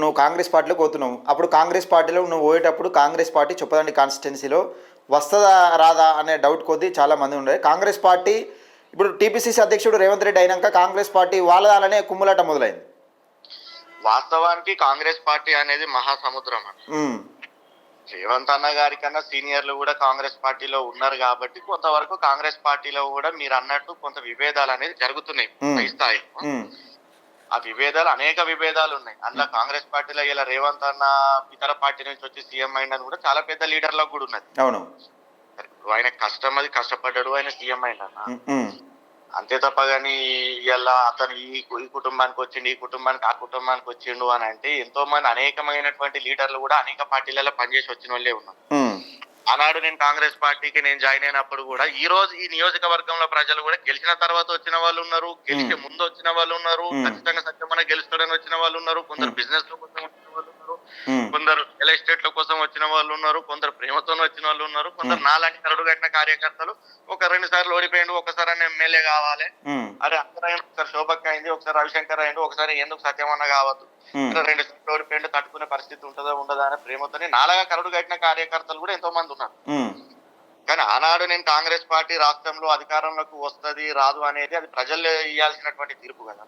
నువ్వు కాంగ్రెస్ పార్టీలోకి పోతున్నావు. అప్పుడు కాంగ్రెస్ పార్టీలో నువ్వు పోయేటప్పుడు కాంగ్రెస్ పార్టీ చొప్పదండి కాన్స్టిట్యున్సీలో వస్తుందా రాదా అనే డౌట్ కొద్దీ చాలామంది ఉండే. కాంగ్రెస్ పార్టీ ఇప్పుడు టీపీసీసీ అధ్యక్షుడు రేవంత్ రెడ్డి అయినాక కాంగ్రెస్ పార్టీ వాళ్ళదాలనే కుమ్ములాట మొదలైంది. వాస్తవానికి కాంగ్రెస్ పార్టీ అనేది మహాసముద్రం అన్న. ఉమ్, రేవంత్ అన్న గారి కన్నా సీనియర్లు కూడా కాంగ్రెస్ పార్టీలో ఉన్నారు కాబట్టి కొంతవరకు కాంగ్రెస్ పార్టీలో కూడా మీరు అన్నట్టు కొంత విభేదాలు అనేది జరుగుతున్నాయి పై స్థాయిలో. ఉమ్, ఆ విభేదాలు అనేక విభేదాలు ఉన్నాయి. అందులో కాంగ్రెస్ పార్టీలో ఇలా రేవంత్ అన్న ఇతర పార్టీ నుంచి వచ్చి సీఎం అయినని కూడా చాలా పెద్ద లీడర్లకు కూడా ఉన్నది. అవును. ఆయన కష్టం అది కష్టపడ్డాడు, ఆయన సీఎం అయినన్న. ఉమ్, అంతే తప్ప గానీ ఇలా అతను ఈ కుటుంబానికి వచ్చిండు, ఈ కుటుంబానికి ఆ కుటుంబానికి వచ్చిండు అని అంటే ఎంతో మంది అనేకమైనటువంటి లీడర్లు కూడా అనేక పార్టీలలో పనిచేసి వచ్చిన వాళ్ళే ఉన్నారు. ఉమ్, ఆనాడు నేను కాంగ్రెస్ పార్టీకి నేను జాయిన్ అయినప్పుడు కూడా ఈ రోజు ఈ నియోజకవర్గంలో ప్రజలు కూడా గెలిచిన తర్వాత వచ్చిన వాళ్ళు ఉన్నారు, గెలిచే ముందు వచ్చిన వాళ్ళు ఉన్నారు, ఖచ్చితంగా సత్యమన్న గెలుస్తాడని వచ్చిన వాళ్ళు ఉన్నారు, కొందరు బిజినెస్ లో కోసం వచ్చిన వాళ్ళు ఉన్నారు, కొందరు రియల్ ఎస్టేట్ లో కోసం వచ్చిన వాళ్ళు ఉన్నారు, కొందరు ప్రేమతో వచ్చిన వాళ్ళు ఉన్నారు, కొందరు నాలాంటి కరడు కట్టిన కార్యకర్తలు ఒక 2 సార్లు ఓడిపోయిండు, ఒకసారి ఎమ్మెల్యే కావాలి, అరే అందరూ ఒకసారి శోభక్ అయింది, ఒకసారి రవిశంకర్ అయిండు, ఒకసారి ఎందుకు సత్యమన్న కావద్దు, 2 సార్లు ఓడిపోయిండు, తట్టుకునే పరిస్థితి ఉంటుందా ఉండదా అనే ప్రేమతోనే నాలాగా కరడు కట్టిన కార్యకర్తలు కూడా ఎంతో మంది ఉన్నారు. కానీ ఆనాడు నేను కాంగ్రెస్ పార్టీ రాష్ట్రంలో అధికారంలోకి వస్తది రాదు అనేది అది ప్రజలు ఇవ్వాల్సినటువంటి తీర్పు కదా.